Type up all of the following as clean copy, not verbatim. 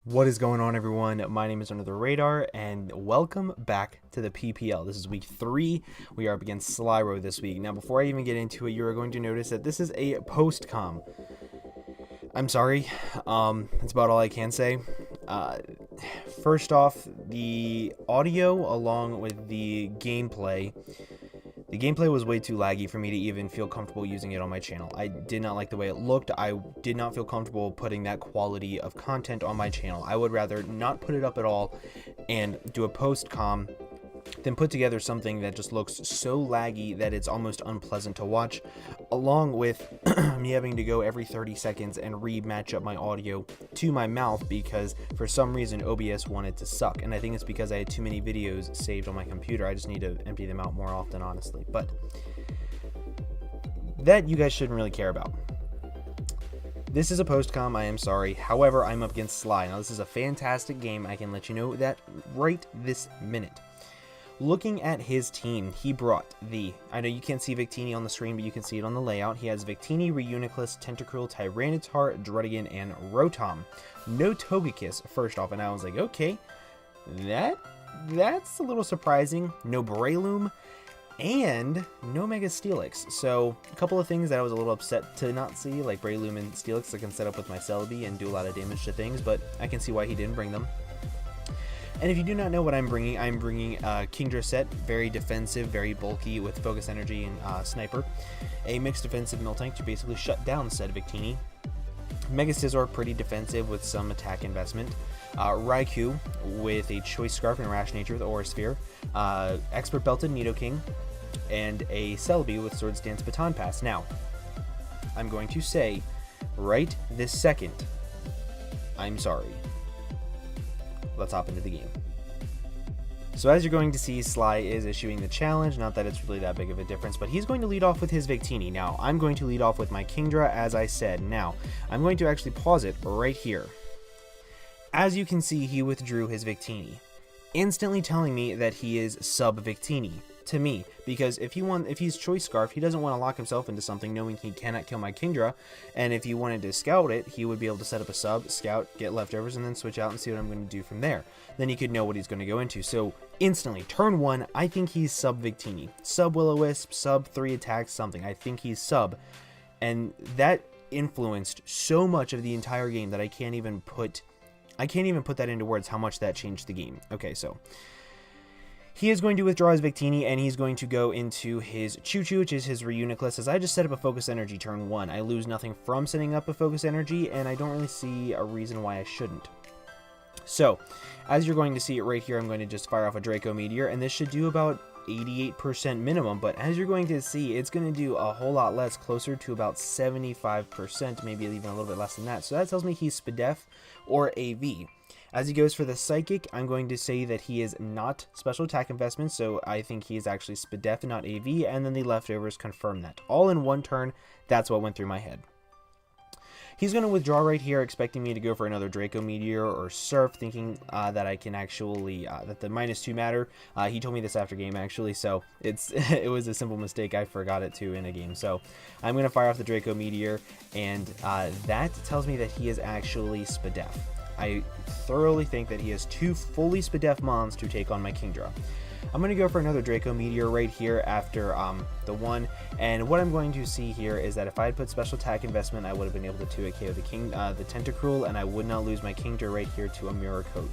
What is going on, everyone? My name is Under the Radar, and welcome back to the PPL. This is week 3. We are up against Slyroh this week. Now, before I even get into it, you are going to notice that this is a post-com. I'm sorry. That's about all I can say. First off, the audio along with the gameplay. The gameplay was way too laggy for me to even feel comfortable using it on my channel. I did not like the way it looked. I did not feel comfortable putting that quality of content on my channel. I would rather not put it up at all and do a post-com than put together something that just looks so laggy that it's almost unpleasant to watch, along with me having to go every 30 seconds and re-match up my audio to my mouth because for some reason OBS wanted to suck, and I think it's because I had too many videos saved on my computer. I just need to empty them out more often, honestly, but that you guys shouldn't really care about. This is a post-com, I am sorry. However, I'm up against Sly. Now, this is a fantastic game. I can let you know that right this minute. Looking at his team, he brought I know you can't see Victini on the screen, but you can see it on the layout. He has Victini, Reuniclus, Tentacruel, Tyranitar, Druddigan, and Rotom. No Togekiss, first off, and I was like, okay, that's a little surprising. No Breloom, and no Mega Steelix. So, a couple of things that I was a little upset to not see, like Breloom and Steelix I can set up with my Celebi and do a lot of damage to things, but I can see why he didn't bring them. And if you do not know what I'm bringing a Kingdra set, very defensive, very bulky with Focus Energy and Sniper. A mixed defensive Miltank to basically shut down said Victini. Mega Scizor, pretty defensive with some attack investment. Raikou with a Choice Scarf and Rash Nature with Aura Sphere. Expert Belted Nidoking. And a Celebi with Swords Dance Baton Pass. Now, I'm going to say, right this second, I'm sorry. Let's hop into the game. So as you're going to see, Sly is issuing the challenge. Not that it's really that big of a difference, but he's going to lead off with his Victini. Now, I'm going to lead off with my Kingdra, as I said. Now, I'm going to actually pause it right here. As you can see, he withdrew his Victini, instantly telling me that he is sub-Victini to me, because if he's Choice Scarf, he doesn't want to lock himself into something knowing he cannot kill my Kingdra, and if he wanted to scout it, he would be able to set up a sub, scout, get leftovers, and then switch out and see what I'm going to do from there. Then he could know what he's going to go into. So instantly, turn 1, I think he's sub Victini, sub Will-O-Wisp, sub 3 attacks, something. I think he's sub, and that influenced so much of the entire game that I can't even put that into words how much that changed the game. Okay, so he is going to withdraw his Victini, and he's going to go into his Choo-Choo, which is his Reuniclus. As I just set up a Focus Energy turn 1, I lose nothing from setting up a Focus Energy, and I don't really see a reason why I shouldn't. So, as you're going to see it right here, I'm going to just fire off a Draco Meteor, and this should do about 88% minimum, but as you're going to see, it's going to do a whole lot less, closer to about 75%, maybe even a little bit less than that. So that tells me he's Spadef or AV. As he goes for the Psychic, I'm going to say that he is not Special Attack Investment, so I think he is actually Spadef and not AV, and then the leftovers confirm that. All in one turn, that's what went through my head. He's going to withdraw right here, expecting me to go for another Draco Meteor or Surf, thinking that I can actually, that the -2 matter. He told me this after game, actually, so it was a simple mistake. I forgot it too in a game. So I'm going to fire off the Draco Meteor, and that tells me that he is actually Spadef. I thoroughly think that he has 2 fully Spadef mons to take on my Kingdra. I'm going to go for another Draco Meteor right here after the 1, and what I'm going to see here is that if I had put Special Attack Investment, I would have been able to 2 KO the Tentacruel, and I would not lose my Kingdra right here to a Mirror Coat.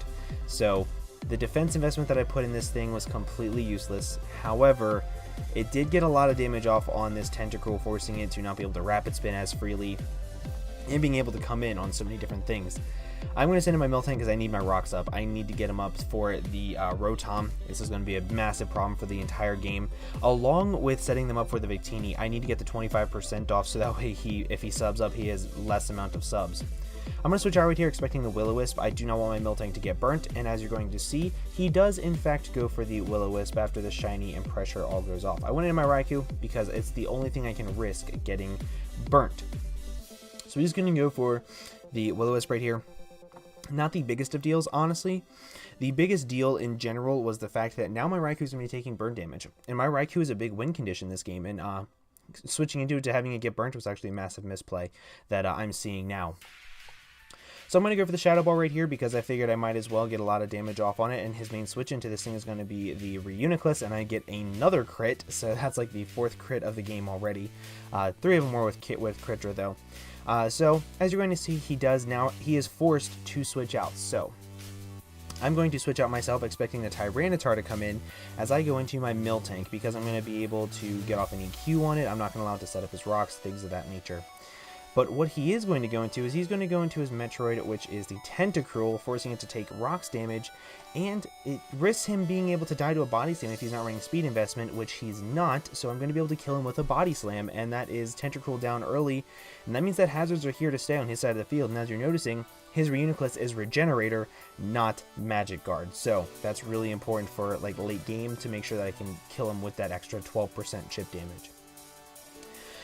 So the defense investment that I put in this thing was completely useless. However, it did get a lot of damage off on this Tentacruel, forcing it to not be able to Rapid Spin as freely, and being able to come in on so many different things. I'm going to send in my Miltank because I need my rocks up. I need to get him up for the Rotom. This is going to be a massive problem for the entire game. Along with setting them up for the Victini, I need to get the 25% off so that way if he subs up, he has less amount of subs. I'm going to switch out right here expecting the Will-O-Wisp. I do not want my Miltank to get burnt, and as you're going to see, he does in fact go for the Will-O-Wisp after the Shiny and Pressure all goes off. I went in my Raikou because it's the only thing I can risk getting burnt. So he's going to go for the Will-O-Wisp right here. Not the biggest of deals, honestly. The biggest deal in general was the fact that now my Raikou is going to be taking burn damage. And my Raikou is a big win condition this game, and switching into it to having it get burnt was actually a massive misplay that I'm seeing now. So I'm going to go for the Shadow Ball right here because I figured I might as well get a lot of damage off on it, and his main switch into this thing is going to be the Reuniclus, and I get another crit, so that's like the 4th crit of the game already. 3 of them were with Critter though. So as you're going to see, he is forced to switch out. So I'm going to switch out myself, expecting the Tyranitar to come in as I go into my Miltank, because I'm going to be able to get off an EQ on it. I'm not going to allow it to set up his rocks, things of that nature. But what he is going to go into is he's going to go into his Metroid, which is the Tentacruel, forcing it to take rocks damage, and it risks him being able to die to a Body Slam if he's not running Speed Investment, which he's not, so I'm going to be able to kill him with a Body Slam, and that is Tentacruel down early, and that means that hazards are here to stay on his side of the field, and as you're noticing, his Reuniclus is Regenerator, not Magic Guard, so that's really important for like late game to make sure that I can kill him with that extra 12% chip damage.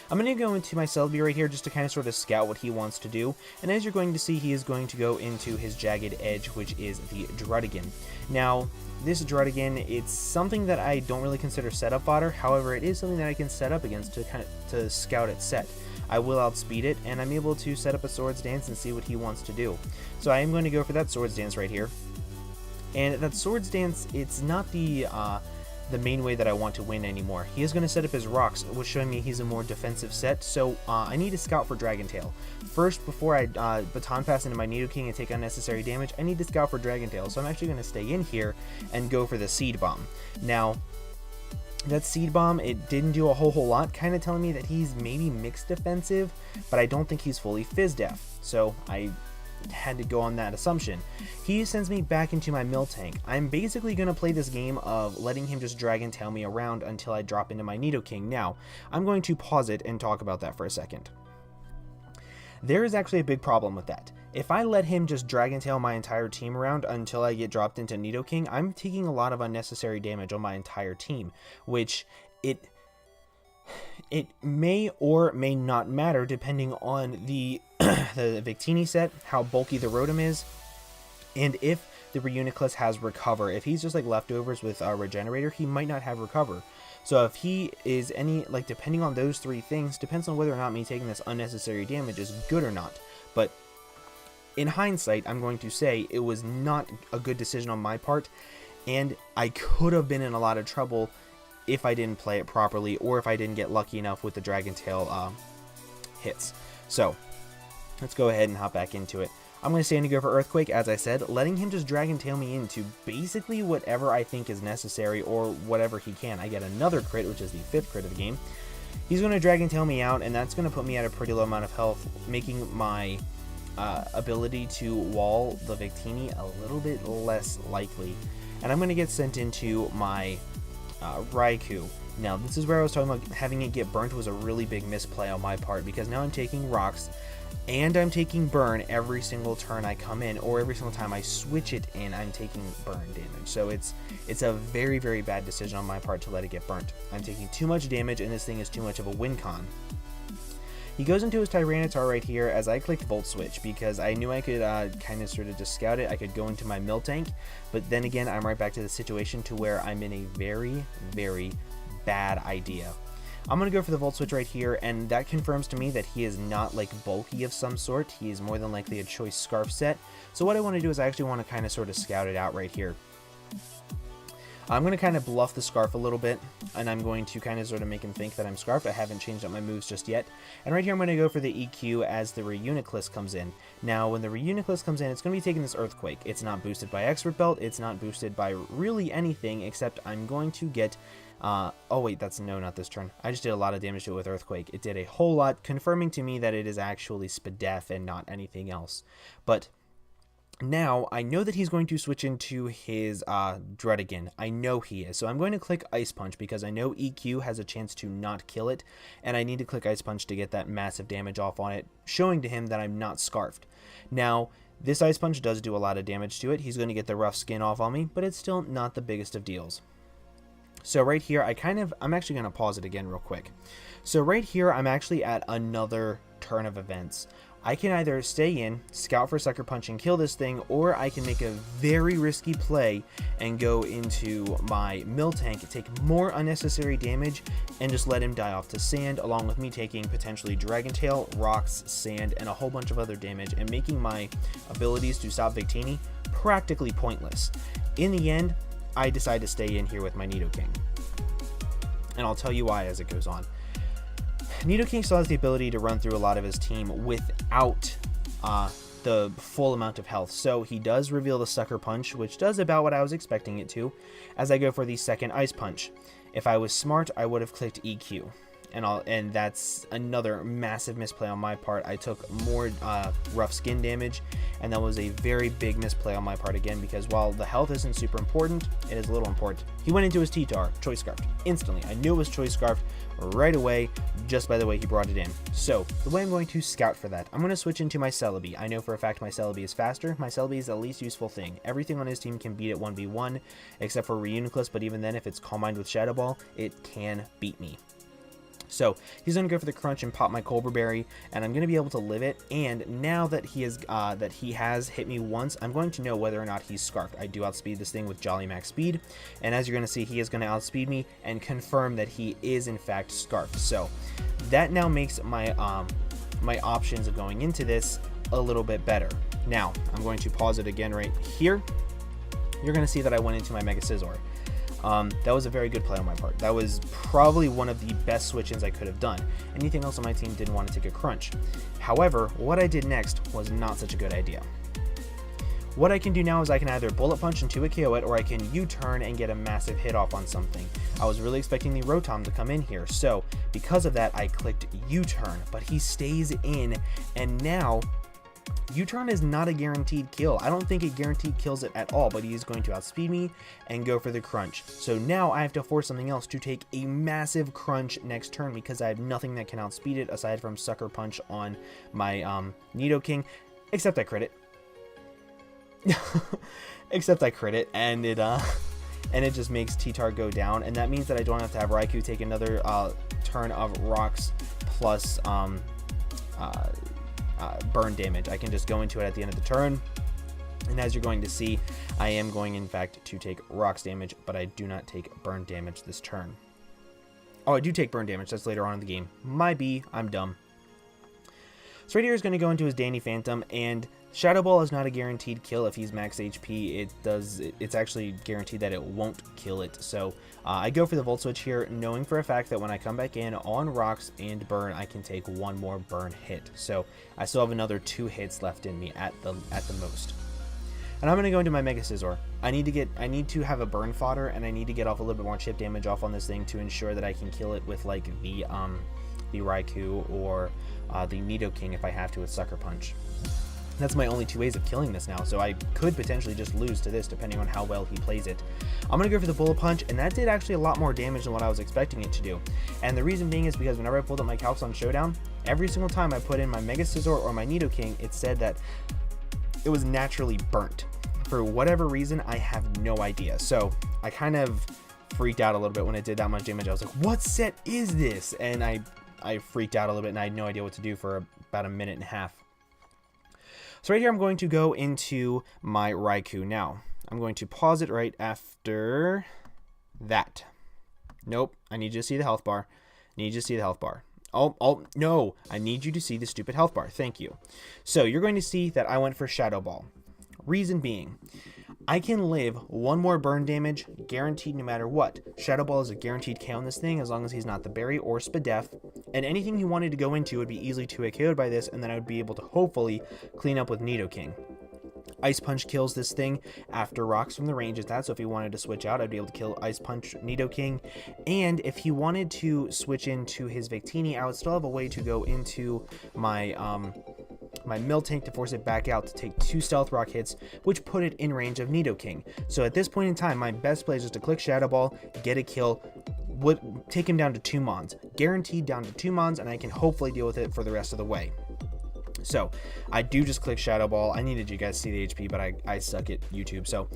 I'm going to go into my Celebi right here just to kind of sort of scout what he wants to do, and as you're going to see, he is going to go into his Jagged Edge, which is the Druddigon. Now, this Druddigon, it's something that I don't really consider setup fodder, however, it is something that I can set up against to scout its set. I will outspeed it, and I'm able to set up a Swords Dance and see what he wants to do. So I am going to go for that Swords Dance right here, and that Swords Dance, it's not the main way that I want to win anymore. He is going to set up his rocks, which showing me he's a more defensive set, so I need to scout for Dragon Tail. First, before I Baton Pass into my Nidoking and take unnecessary damage, I need to scout for Dragon Tail, so I'm actually going to stay in here and go for the Seed Bomb. Now, that Seed Bomb, it didn't do a whole lot, kind of telling me that he's maybe mixed defensive, but I don't think he's fully Fizz Def, so I had to go on that assumption. He sends me back into my Miltank. I'm basically going to play this game of letting him just Dragon Tail me around until I drop into my Nidoking. Now, I'm going to pause it and talk about that for a second. There is actually a big problem with that. If I let him just Dragon Tail my entire team around until I get dropped into Nidoking, I'm taking a lot of unnecessary damage on my entire team, which it may or may not matter depending on the Victini set, how bulky the Rotom is, and if the Reuniclus has Recover. If he's just like leftovers with Regenerator, he might not have Recover. So if he is depending on those 3 things, depends on whether or not me taking this unnecessary damage is good or not. But in hindsight, I'm going to say it was not a good decision on my part, and I could have been in a lot of trouble if I didn't play it properly, or if I didn't get lucky enough with the Dragon Tail hits. So let's go ahead and hop back into it. I'm going to stay in to go for Earthquake, as I said, letting him just Dragon Tail me into basically whatever I think is necessary, or whatever he can. I get another crit, which is the 5th crit of the game. He's going to Dragon Tail me out, and that's going to put me at a pretty low amount of health, making my ability to wall the Victini a little bit less likely. And I'm going to get sent into my Raikou. Now, this is where I was talking about having it get burnt was a really big misplay on my part, because now I'm taking rocks and I'm taking burn every single turn I come in, or every single time I switch it in, I'm taking burn damage. So it's a very, very bad decision on my part to let it get burnt. I'm taking too much damage, and this thing is too much of a win con. He goes into his Tyranitar right here as I clicked Volt Switch, because I knew I could kind of sort of just scout it. I could go into my Miltank, but then again, I'm right back to the situation to where I'm in a very, very bad idea. I'm going to go for the Volt Switch right here, and that confirms to me that he is not like bulky of some sort. He is more than likely a choice Scarf set. So what I want to do is I actually want to kind of sort of scout it out right here. I'm going to kind of bluff the Scarf a little bit, and I'm going to kind of sort of make him think that I'm Scarfed. I haven't changed up my moves just yet. And right here I'm going to go for the EQ as the Reuniclus comes in. Now, when the Reuniclus comes in, it's going to be taking this Earthquake. It's not boosted by Expert Belt. It's not boosted by really anything, except I'm going to get... oh wait, no, not this turn. I just did a lot of damage to it with Earthquake. It did a whole lot, confirming to me that it is actually Spadef and not anything else. But... now, I know that he's going to switch into his Druddigon. I know he is. So I'm going to click Ice Punch because I know EQ has a chance to not kill it. And I need to click Ice Punch to get that massive damage off on it, showing to him that I'm not Scarfed. Now, this Ice Punch does do a lot of damage to it. He's going to get the rough skin off on me, but it's still not the biggest of deals. So right here, I'm actually going to pause it again real quick. So right here, I'm actually at another turn of events. I can either stay in, scout for Sucker Punch and kill this thing, or I can make a very risky play and go into my Miltank, take more unnecessary damage, and just let him die off to sand, along with me taking potentially Dragon Tail, rocks, sand, and a whole bunch of other damage, and making my abilities to stop Victini practically pointless. In the end, I decide to stay in here with my Nidoking. And I'll tell you why as it goes on. Nidoking still has the ability to run through a lot of his team without the full amount of health. So he does reveal the Sucker Punch, which does about what I was expecting it to, as I go for the second Ice Punch. If I was smart, I would have clicked EQ. And that's another massive misplay on my part. I took more rough skin damage, and that was a very big misplay on my part again, because while the health isn't super important, it is a little important. He went into his T-Tar, Choice Scarfed, instantly. I knew it was Choice Scarfed right away, just by the way he brought it in. So, the way I'm going to scout for that, I'm going to switch into my Celebi. I know for a fact my Celebi is faster. My Celebi is the least useful thing. Everything on his team can beat it 1v1, except for Reuniclus, but even then, if it's Calm Mind with Shadow Ball, it can beat me. So he's going to go for the Crunch and pop my Colbur Berry, and I'm going to be able to live it. And now that he has hit me once, I'm going to know whether or not he's Scarfed. I do outspeed this thing with Jolly Max Speed, and as you're going to see, he is going to outspeed me and confirm that he is in fact Scarfed. So that now makes my my options of going into this a little bit better. Now I'm going to pause it again right here. You're going to see that I went into my Mega Scizor. That was a very good play on my part. That was probably one of the best switch-ins I could have done. Anything else on my team didn't want to take a crunch. However, what I did next was not such a good idea. What I can do now is I can either Bullet Punch into a KO it, or I can U-turn and get a massive hit off on something. I was really expecting the Rotom to come in here, so because of that I clicked U-turn, but he stays in, and now U-turn is not a guaranteed kill. I don't think it guaranteed kills it at all, but he is going to outspeed me and go for the Crunch. So now I have to force something else to take a massive Crunch next turn, because I have nothing that can outspeed it aside from Sucker Punch on my Nidoking, except I crit it. Except I crit it, and it just makes T-Tar go down, and that means that I don't have to have Raikou take another turn of rocks plus burn damage. I can just go into it at the end of the turn, and as you're going to see, I am going in fact to take rocks damage, but I do not take burn damage this turn. Oh, I do take burn damage. That's later on in the game. My B, I'm dumb. So right here is going to go into his Danny Phantom, and Shadow Ball is not a guaranteed kill if he's max HP. It's actually guaranteed that it won't kill it. So I go for the Volt Switch here, knowing for a fact that when I come back in on rocks and burn, I can take one more burn hit. So I still have another 2 hits left in me at the most. And I'm going to go into my Mega Scizor. I need to have a burn fodder, and I need to get off a little bit more chip damage off on this thing to ensure that I can kill it with like the Raikou or the Nidoking if I have to with Sucker Punch. That's my only 2 ways of killing this now, so I could potentially just lose to this depending on how well he plays it. I'm going to go for the Bullet Punch, and that did actually a lot more damage than what I was expecting it to do. And the reason being is because whenever I pulled up my calcs on Showdown, every single time I put in my Mega Scizor or my Nidoking, it said that it was naturally burnt. For whatever reason, I have no idea. So I kind of freaked out a little bit when it did that much damage. I was like, what set is this? And I freaked out a little bit, and I had no idea what to do for about a minute and a half. So right here, I'm going to go into my Raikou now. I'm going to pause it right after that. Nope, I need you to see the health bar. Need you to see the health bar. Oh, no, I need you to see the stupid health bar. Thank you. So you're going to see that I went for Shadow Ball. Reason being, I can live one more burn damage, guaranteed no matter what. Shadow Ball is a guaranteed KO on this thing, as long as he's not the Berry or Spadef, and anything he wanted to go into would be easily 2-hit KO'd by this, and then I would be able to hopefully clean up with Nidoking. Ice Punch kills this thing after rocks from the range attack, so if he wanted to switch out, I'd be able to kill Ice Punch Nidoking, and if he wanted to switch into his Victini, I would still have a way to go into my my Miltank to force it back out to take 2 Stealth Rock hits, which put it in range of Nidoking. So at this point in time, my best play is just to click Shadow Ball, get a kill, would take him down to 2 Mons. Guaranteed down to 2 Mons, and I can hopefully deal with it for the rest of the way. So I do just click Shadow Ball. I needed you guys to see the HP, but I suck at YouTube. So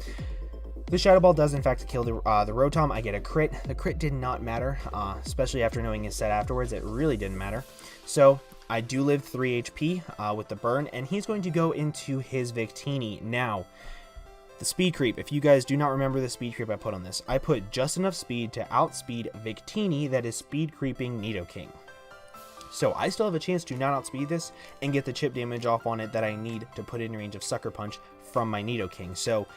the Shadow Ball does in fact kill the Rotom. I get a crit. The crit did not matter, especially after knowing his set afterwards. It really didn't matter. So I do live 3 HP with the burn, and he's going to go into his Victini. Now, the speed creep, if you guys do not remember the speed creep I put on this, I put just enough speed to outspeed Victini that is speed creeping Nidoking. So I still have a chance to not outspeed this and get the chip damage off on it that I need to put in range of Sucker Punch from my Nidoking. So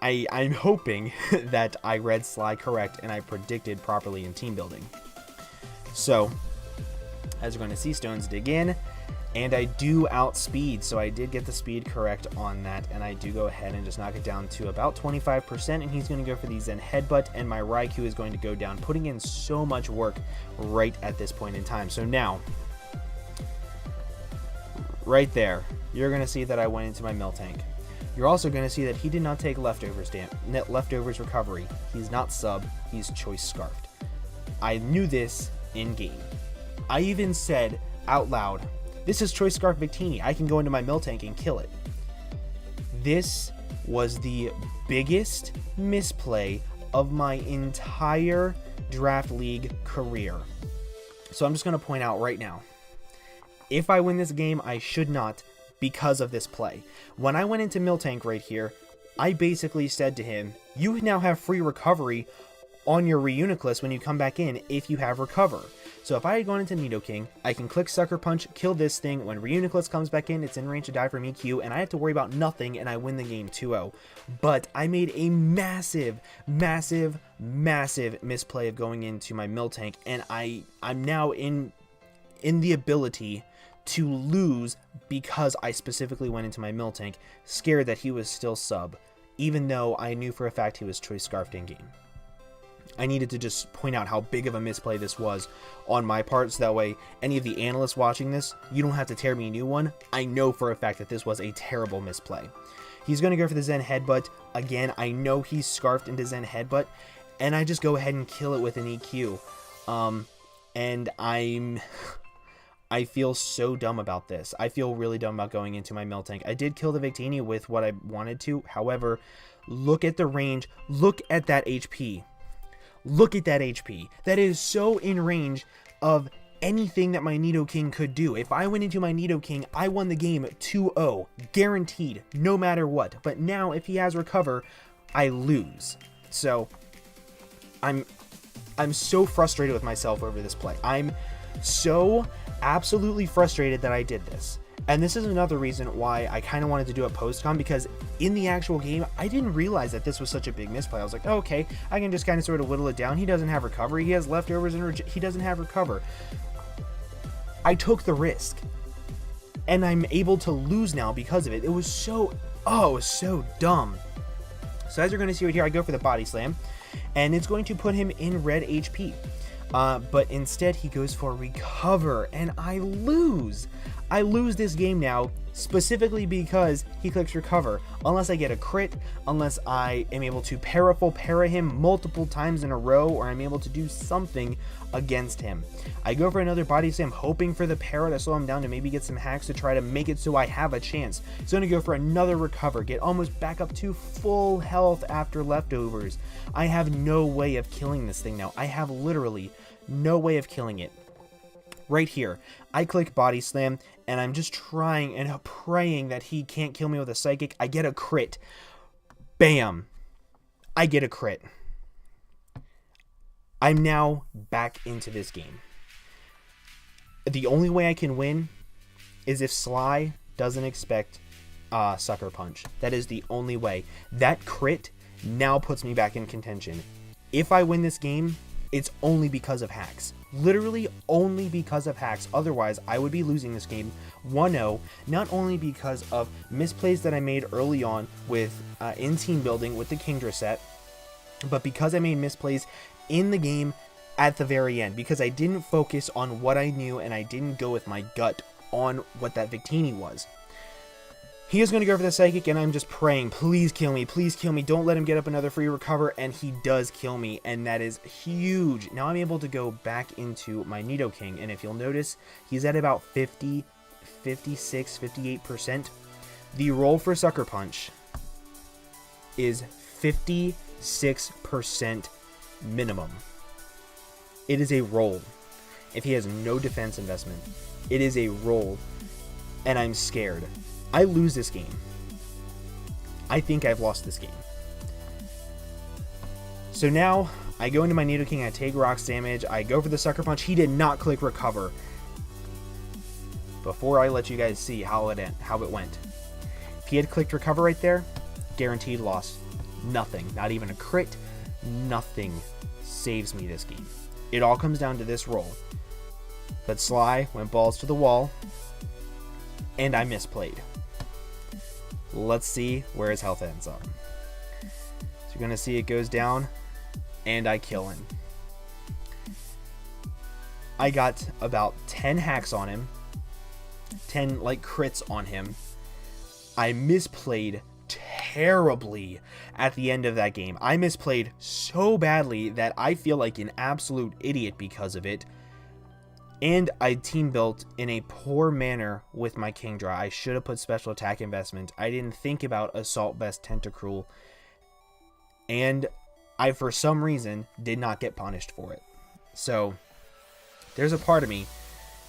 I'm hoping that I read Sly correct and I predicted properly in team building. So, as we're going to see, Stones dig in, and I do outspeed, so I did get the speed correct on that, and I do go ahead and just knock it down to about 25%, and he's going to go for the Zen Headbutt, and my Raikou is going to go down, putting in so much work right at this point in time. So now, right there, you're going to see that I went into my Miltank. You're also going to see that he did not take Leftovers recovery. He's not sub, he's Choice Scarfed. I knew this in game. I even said out loud, this is Choice Scarf Victini. I can go into my Miltank and kill it. This was the biggest misplay of my entire Draft League career. So I'm just going to point out right now, if I win this game, I should not, because of this play. When I went into Miltank right here, I basically said to him, you now have free recovery on your Reuniclus when you come back in if you have Recover. So if I had gone into Nidoking, I can click Sucker Punch, kill this thing. When Reuniclus comes back in, it's in range to die from EQ, and I have to worry about nothing, and I win the game 2-0. But I made a massive, massive, massive misplay of going into my Miltank, and I'm now in the ability to lose because I specifically went into my Miltank, scared that he was still sub, even though I knew for a fact he was Choice Scarfed in game. I needed to just point out how big of a misplay this was on my part, so that way any of the analysts watching this, you don't have to tear me a new one. I know for a fact that this was a terrible misplay. He's going to go for the Zen Headbutt. Again, I know he's scarfed into Zen Headbutt, and I just go ahead and kill it with an EQ. And I feel so dumb about this. I feel really dumb about going into my Miltank. I did kill the Victini with what I wanted to. However, look at the range. Look at that HP. Look at that HP. That is so in range of anything that my Nidoking could do. If I went into my Nidoking, I won the game 2-0. Guaranteed, no matter what. But now, if he has Recover, I lose. So, I'm so frustrated with myself over this play. I'm so absolutely frustrated that I did this. And this is another reason why I kind of wanted to do a post-com, because in the actual game, I didn't realize that this was such a big misplay. I was like, oh, okay, I can just kind of sort of whittle it down. He doesn't have Recovery. He has Leftovers, and he doesn't have Recover. I took the risk, and I'm able to lose now because of it. It was so dumb. So as you're going to see right here, I go for the Body Slam, and it's going to put him in red HP. But instead, he goes for Recover, and I lose. I lose this game now, specifically because he clicks Recover. Unless I get a crit, unless I am able to para him multiple times in a row, or I'm able to do something against him. I go for another Body Slam, hoping for the para to slow him down to maybe get some hacks to try to make it so I have a chance. So I'm going to go for another Recover, get almost back up to full health after Leftovers. I have no way of killing this thing now. I have literally no way of killing it. Right here, I click Body Slam, and I'm just trying and praying that he can't kill me with a Psychic. I get a crit. Bam! I get a crit. I'm now back into this game. The only way I can win is if Sly doesn't expect Sucker Punch. That is the only way. That crit now puts me back in contention. If I win this game, it's only because of hacks. Literally only because of hacks. Otherwise, I would be losing this game 1-0, not only because of misplays that I made early on with in team building with the Kingdra set, but because I made misplays in the game at the very end, because I didn't focus on what I knew and I didn't go with my gut on what that Victini was. He is going to go for the Psychic, and I'm just praying, please kill me, don't let him get up another free Recover, and he does kill me, and that is huge. Now I'm able to go back into my Nidoking, and if you'll notice, he's at about 50, 56, 58%. The roll for Sucker Punch is 56% minimum. It is a roll. if he has no defense investment. It is a roll, and I'm scared. I lose this game. I think I've lost this game. So now, I go into my Nidoking, I take rocks damage, I go for the Sucker Punch. He did not click recover. Before I let you guys see how it went. If he had clicked recover right there, guaranteed loss. Nothing, not even a crit, nothing saves me this game. It all comes down to this roll. But Sly went balls to the wall, and I misplayed. Let's see where his health ends up. So you're going to see it goes down, and I kill him. I got about 10 hacks on him, 10 like crits on him. I misplayed terribly at the end of that game. I misplayed so badly that I feel like an absolute idiot because of it. And I team built in a poor manner with my Kingdra. I should have put special attack investment. I didn't think about Assault Vest Tentacruel. And I, for some reason, did not get punished for it. So, there's a part of me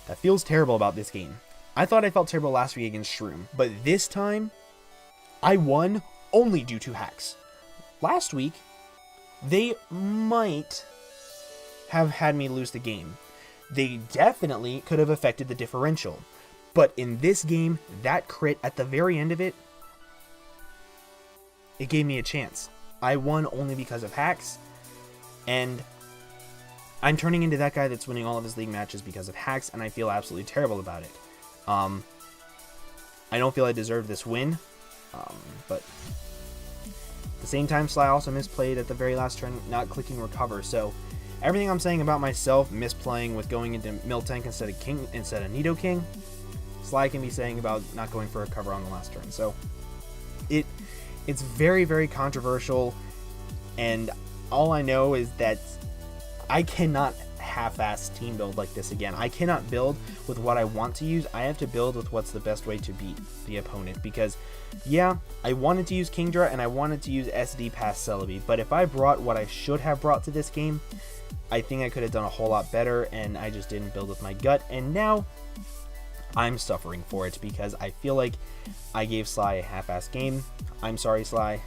that feels terrible about this game. I thought I felt terrible last week against Shroom. But this time, I won only due to hacks. Last week, they might have had me lose the game. They definitely could have affected the differential. But in this game, that crit at the very end of it, it gave me a chance. I won only because of hacks. And I'm turning into that guy that's winning all of his league matches because of hacks, and I feel absolutely terrible about it. I don't feel I deserve this win. But at the same time, Sly also misplayed at the very last turn, not clicking recover. So everything I'm saying about myself, misplaying with going into Miltank instead of Nidoking, Sly can be saying about not going for a cover on the last turn. So it's very, very controversial, and all I know is that I cannot half-ass team build like this again. I cannot build with what I want to use. I have to build with what's the best way to beat the opponent, because yeah, I wanted to use Kingdra and I wanted to use SD past Celebi, but if I brought what I should have brought to this game, I think I could have done a whole lot better, and I just didn't build with my gut, and now I'm suffering for it because I feel like I gave Sly a half-ass game. I'm sorry, Sly.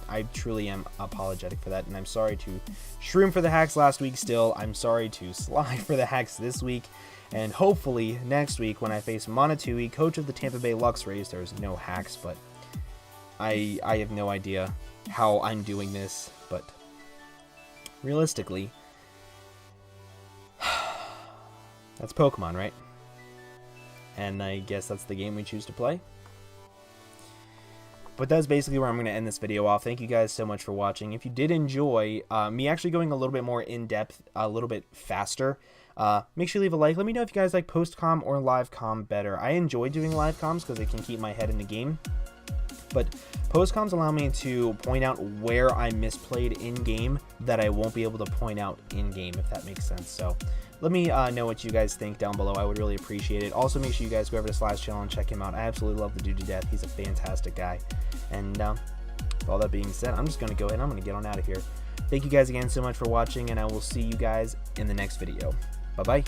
I truly am apologetic for that, and I'm sorry to Shroom for the hacks last week still. I'm sorry to Sly for the hacks this week, and hopefully next week when I face Monotooi, coach of the Tampa Bay Luxrays, there's no hacks, but I have no idea how I'm doing this, but realistically, that's Pokemon, right? And I guess that's the game we choose to play. But that's basically where I'm going to end this video off. Thank you guys so much for watching. If you did enjoy me actually going a little bit more in-depth, a little bit faster, make sure you leave a like. Let me know if you guys like post-com or live-com better. I enjoy doing live-coms because it can keep my head in the game. But post-coms allow me to point out where I misplayed in-game that I won't be able to point out in-game, if that makes sense. So let me know what you guys think down below. I would really appreciate it. Also, make sure you guys go over to Sly's channel and check him out. I absolutely love the dude to death. He's a fantastic guy. And with all that being said, I'm just going to go ahead and I'm going to get on out of here. Thank you guys again so much for watching, and I will see you guys in the next video. Bye-bye.